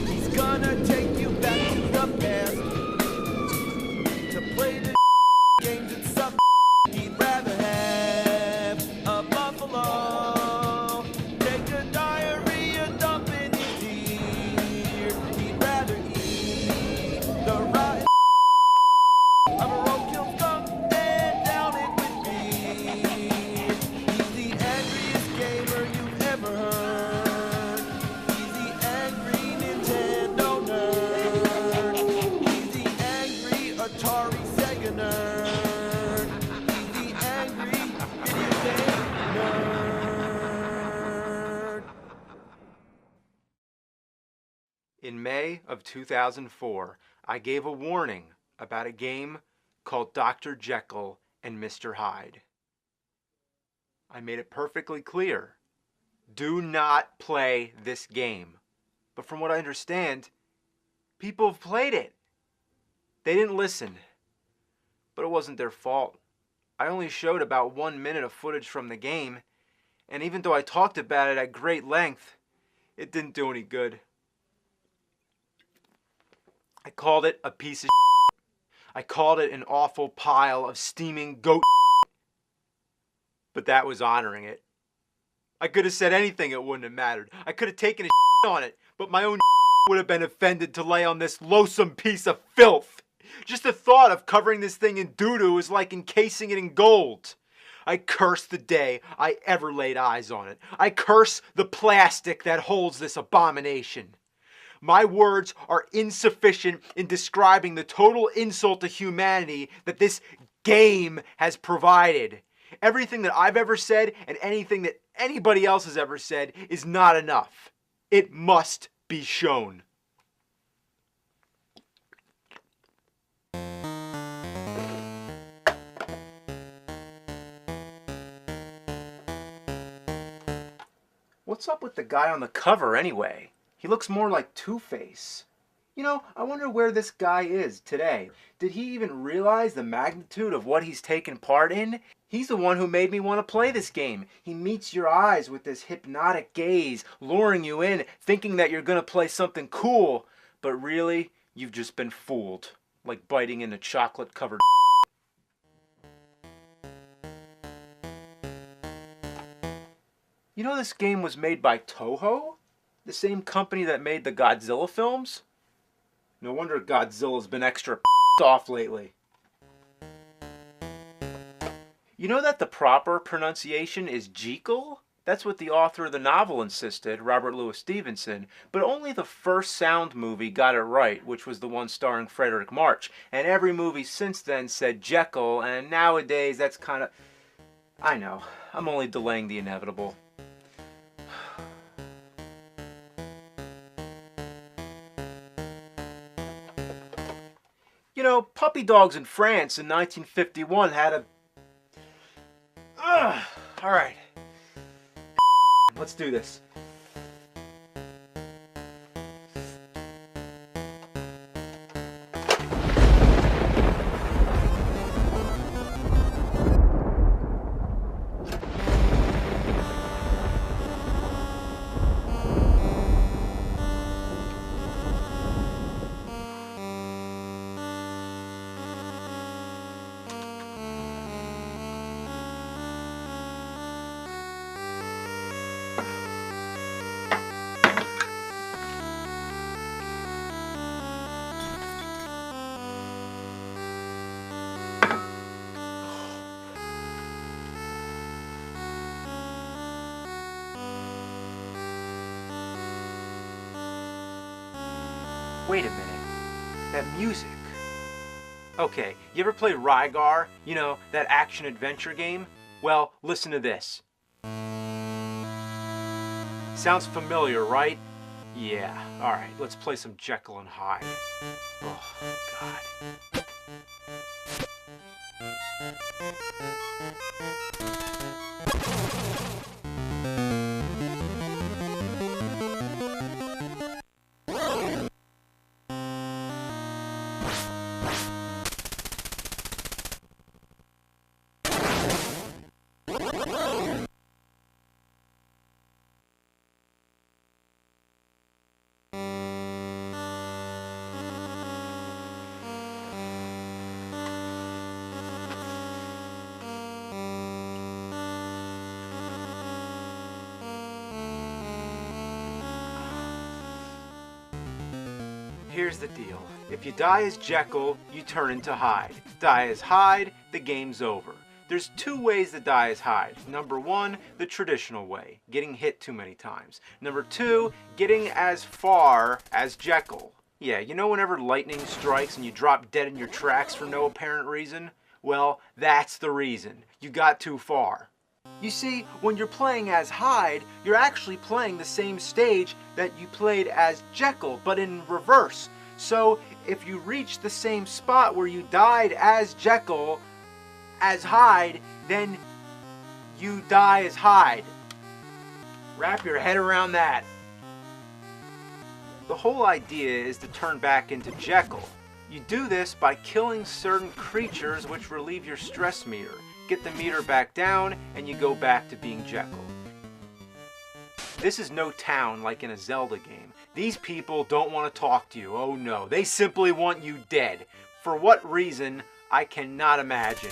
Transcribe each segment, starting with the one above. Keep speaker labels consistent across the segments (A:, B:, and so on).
A: He's gonna take you back to the past to play the games and some he'd rather have a buffalo. Take a diarrhea dump in his ear. He'd rather eat the rotten of a roadkill skunk and down it with beer. He's the angriest gamer you've ever heard. He's the angry Nintendo nerd. He's the angry Atari Sega nerd. He's the angry video game nerd.
B: In May of 2004, I gave a warning about a game called Dr. Jekyll and Mr. Hyde. I made it perfectly clear. Do not play this game. But from what I understand, people have played it. They didn't listen. But it wasn't their fault. I only showed about 1 minute of footage from the game, and even though I talked about it at great length, it didn't do any good. I called it a piece of shit. I called it an awful pile of steaming goat shit. But that was honoring it. I could have said anything, it wouldn't have mattered. I could have taken a shit on it, but my own shit would have been offended to lay on this loathsome piece of filth. Just the thought of covering this thing in doo-doo is like encasing it in gold. I curse the day I ever laid eyes on it. I curse the plastic that holds this abomination. My words are insufficient in describing the total insult to humanity that this game has provided. Everything that I've ever said and anything that anybody else has ever said is not enough. It must be shown. What's up with the guy on the cover anyway? He looks more like Two-Face. You know, I wonder where this guy is today. Did he even realize the magnitude of what he's taken part in? He's the one who made me want to play this game. He meets your eyes with this hypnotic gaze, luring you in, thinking that you're gonna play something cool. But really, you've just been fooled. Like biting into chocolate-covered You know this game was made by Toho? The same company that made the Godzilla films? No wonder Godzilla's been extra off lately. You know that the proper pronunciation is Jekyll? That's what the author of the novel insisted, Robert Louis Stevenson, but only the first sound movie got it right, which was the one starring Frederick March. And every movie since then said Jekyll, and nowadays that's kind of... I know, I'm only delaying the inevitable. You know, puppy dogs in France in 1951 had a... Alright. Let's do this. Wait a minute. That music. Okay, you ever play Rygar? You know, that action-adventure game? Well, listen to this. Sounds familiar, right? Yeah, alright, let's play some Jekyll and Hyde. Oh, God. Here's the deal. If you die as Jekyll, you turn into Hyde. Die as Hyde, the game's over. There's two ways to die as Hyde. Number one, the traditional way, getting hit too many times. Number two, getting as far as Jekyll. Yeah, you know whenever lightning strikes and you drop dead in your tracks for no apparent reason? Well, that's the reason. You got too far. You see, when you're playing as Hyde, you're actually playing the same stage that you played as Jekyll, but in reverse. So, if you reach the same spot where you died as Jekyll, as Hyde, then you die as Hyde. Wrap your head around that. The whole idea is to turn back into Jekyll. You do this by killing certain creatures which relieve your stress meter. Get the meter back down, and you go back to being Jekyll. This is no town like in a Zelda game. These people don't want to talk to you, oh no. They simply want you dead. For what reason, I cannot imagine.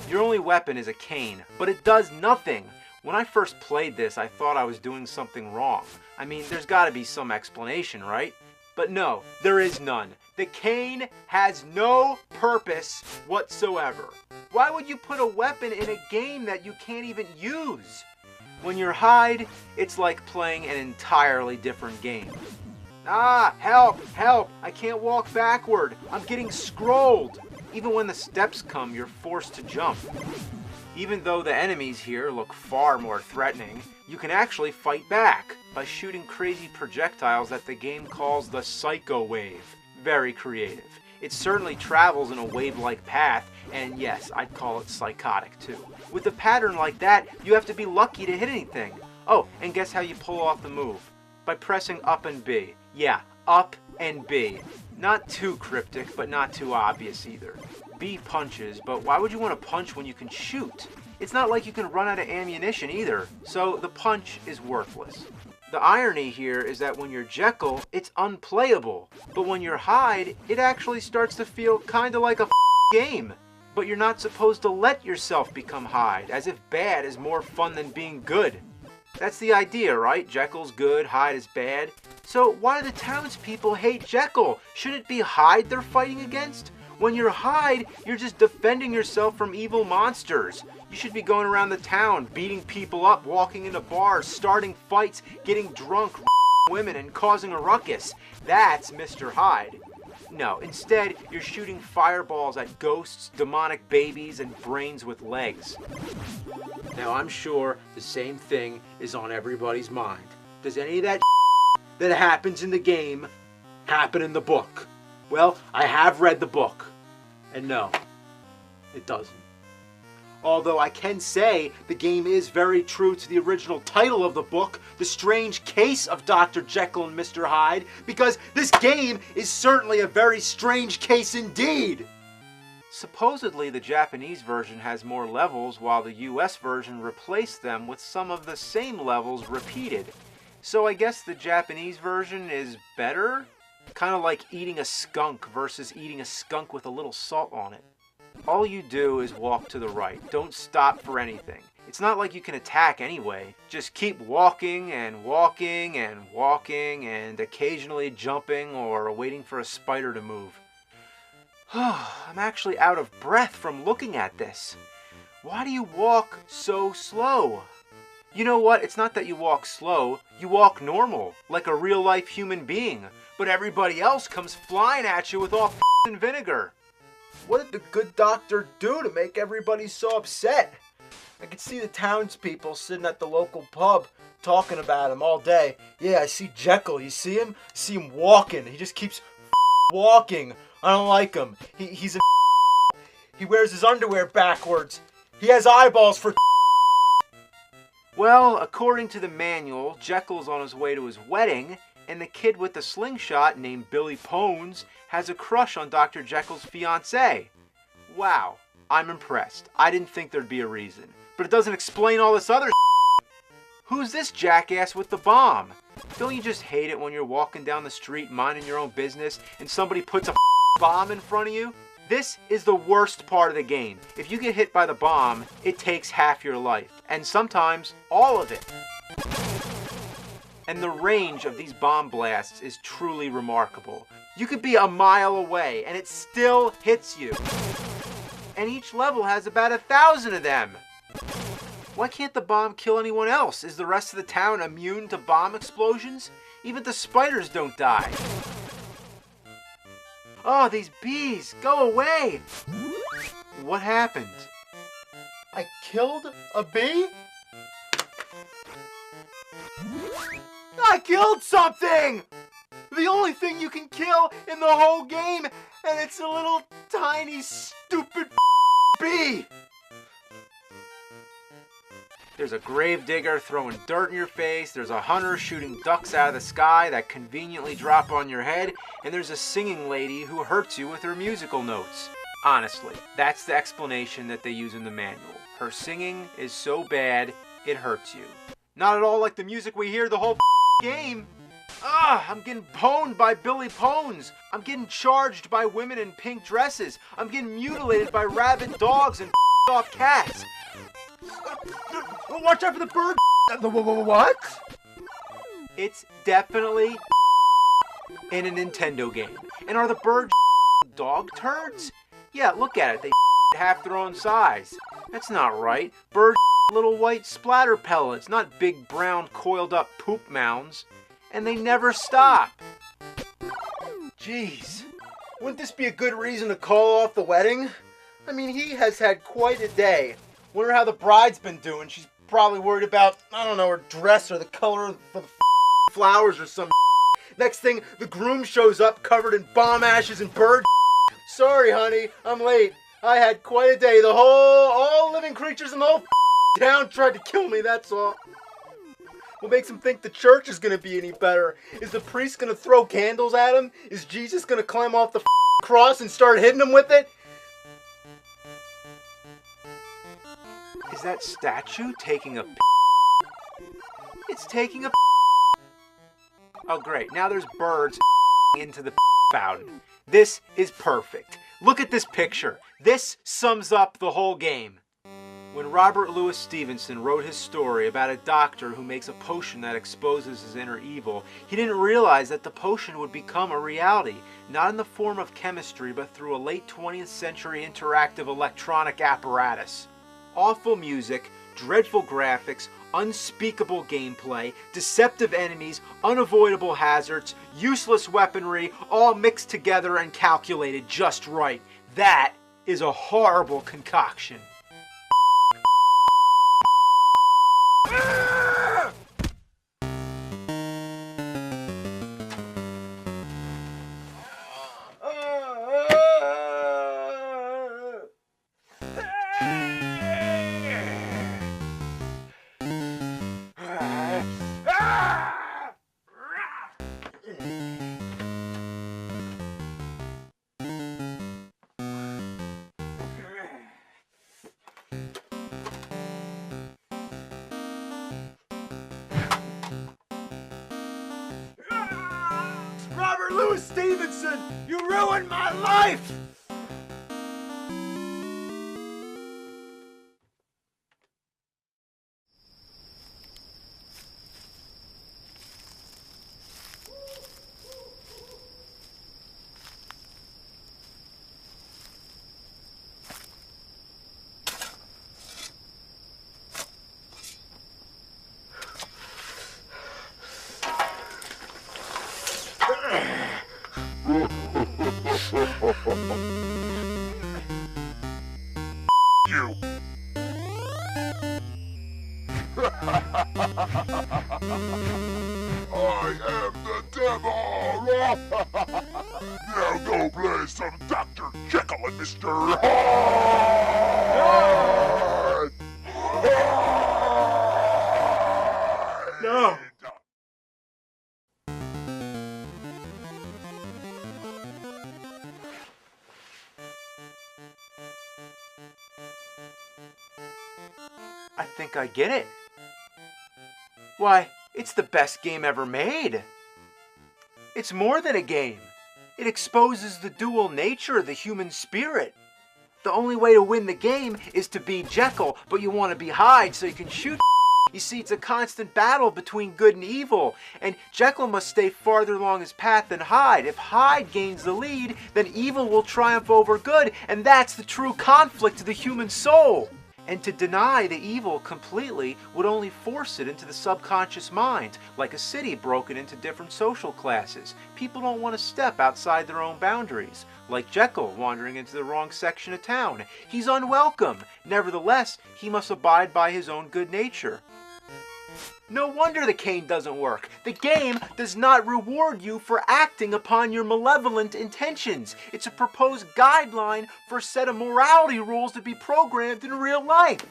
B: Your only weapon is a cane, but it does nothing. When I first played this, I thought I was doing something wrong. I mean, there's got to be some explanation, right? But no, there is none. The cane has no purpose whatsoever. Why would you put a weapon in a game that you can't even use? When you're Hyde, it's like playing an entirely different game. Ah, help, help, I can't walk backward. I'm getting scrolled. Even when the steps come, you're forced to jump. Even though the enemies here look far more threatening, you can actually fight back by shooting crazy projectiles that the game calls the Psycho Wave. Very creative. It certainly travels in a wave-like path, and yes, I'd call it psychotic too. With a pattern like that, you have to be lucky to hit anything. Oh, and guess how you pull off the move? By pressing up and B. Yeah, up and B. Not too cryptic, but not too obvious either. B punches, but why would you want to punch when you can shoot? It's not like you can run out of ammunition either, so the punch is worthless. The irony here is that when you're Jekyll, it's unplayable, but when you're Hyde, it actually starts to feel kinda like a game. But you're not supposed to let yourself become Hyde, as if bad is more fun than being good. That's the idea, right? Jekyll's good, Hyde is bad. So why do the townspeople hate Jekyll? Should it be Hyde they're fighting against? When you're Hyde, you're just defending yourself from evil monsters. You should be going around the town, beating people up, walking into bars, starting fights, getting drunk, women, and causing a ruckus. That's Mr. Hyde. No, instead, you're shooting fireballs at ghosts, demonic babies, and brains with legs. Now, I'm sure the same thing is on everybody's mind. Does any of that that happens in the game happen in the book? Well, I have read the book, and no, it doesn't. Although I can say the game is very true to the original title of the book, The Strange Case of Dr. Jekyll and Mr. Hyde, because this game is certainly a very strange case indeed. Supposedly the Japanese version has more levels, while the US version replaced them with some of the same levels repeated. So I guess the Japanese version is better? Kind of like eating a skunk versus eating a skunk with a little salt on it. All you do is walk to the right. Don't stop for anything. It's not like you can attack anyway. Just keep walking and walking and walking and occasionally jumping or waiting for a spider to move. I'm actually out of breath from looking at this. Why do you walk so slow? You know what? It's not that you walk slow. You walk normal, like a real-life human being. But everybody else comes flying at you with all f***ing vinegar. What did the good doctor do to make everybody so upset? I could see the townspeople sitting at the local pub talking about him all day. Yeah, I see Jekyll. You see him? I see him walking. He just keeps walking. I don't like him. He's a He wears his underwear backwards. He has eyeballs for Well, according to the manual, Jekyll's on his way to his wedding, and the kid with the slingshot, named Billy Pones, has a crush on Dr. Jekyll's fiancée. Wow, I'm impressed. I didn't think there'd be a reason. But it doesn't explain all this other Who's this jackass with the bomb? Don't you just hate it when you're walking down the street minding your own business and somebody puts a bomb in front of you? This is the worst part of the game. If you get hit by the bomb, it takes half your life, and sometimes all of it. And the range of these bomb blasts is truly remarkable. You could be a mile away and it still hits you. And each level has about 1,000 of them. Why can't the bomb kill anyone else? Is the rest of the town immune to bomb explosions? Even the spiders don't die. Oh, these bees, go away! What happened? I killed a bee? I killed something! The only thing you can kill in the whole game, and it's a little tiny stupid bee! There's a gravedigger throwing dirt in your face, there's a hunter shooting ducks out of the sky that conveniently drop on your head, and there's a singing lady who hurts you with her musical notes. Honestly, that's the explanation that they use in the manual. Her singing is so bad, it hurts you. Not at all like the music we hear the whole game. I'm getting pwned by Billy Pwns. I'm getting charged by women in pink dresses. I'm getting mutilated by rabid dogs and off cats. Watch out for the bird.
C: What?
B: It's definitely in a Nintendo game. And are the birds dog turds? Yeah, look at it. They half their own size. That's not right. Birds little white splatter pellets, not big brown coiled up poop mounds. And they never stop. Jeez. Wouldn't this be a good reason to call off the wedding? I mean, he has had quite a day. Wonder how the bride's been doing. She's probably worried about, I don't know, her dress or the color of the flowers or some. Next thing, the groom shows up covered in bomb ashes and bird. Sorry, honey, I'm late. I had quite a day. All living creatures in the whole town tried to kill me, that's all. What makes him think the church is going to be any better? Is the priest going to throw candles at him? Is Jesus going to climb off the cross and start hitting him with it? Is that statue taking a It's taking a Oh great, now there's birds into the fountain. This is perfect. Look at this picture. This sums up the whole game. When Robert Louis Stevenson wrote his story about a doctor who makes a potion that exposes his inner evil, he didn't realize that the potion would become a reality, not in the form of chemistry, but through a late 20th century interactive electronic apparatus. Awful music, dreadful graphics, unspeakable gameplay, deceptive enemies, unavoidable hazards, useless weaponry, all mixed together and calculated just right. That is a horrible concoction. Robert Louis Stevenson, you ruined my life!
C: You. I am the devil! Now go play some Dr. Jekyll and Mr. Hyde!
B: No! I think I get it. Why, it's the best game ever made. It's more than a game. It exposes the dual nature of the human spirit. The only way to win the game is to be Jekyll, but you want to be Hyde so you can shoot. You see, it's a constant battle between good and evil, and Jekyll must stay farther along his path than Hyde. If Hyde gains the lead, then evil will triumph over good, and that's the true conflict of the human soul. And to deny the evil completely would only force it into the subconscious mind, like a city broken into different social classes. People don't want to step outside their own boundaries, like Jekyll wandering into the wrong section of town. He's unwelcome. Nevertheless, he must abide by his own good nature. No wonder the cane doesn't work. The game does not reward you for acting upon your malevolent intentions. It's a proposed guideline for a set of morality rules to be programmed in real life.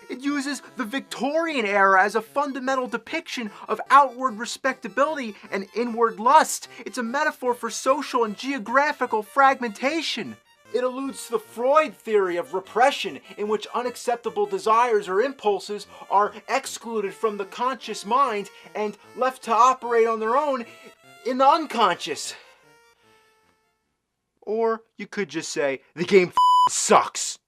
B: It uses the Victorian era as a fundamental depiction of outward respectability and inward lust. It's a metaphor for social and geographical fragmentation. It alludes to the Freud theory of repression, in which unacceptable desires or impulses are excluded from the conscious mind and left to operate on their own in the unconscious. Or you could just say, the game sucks.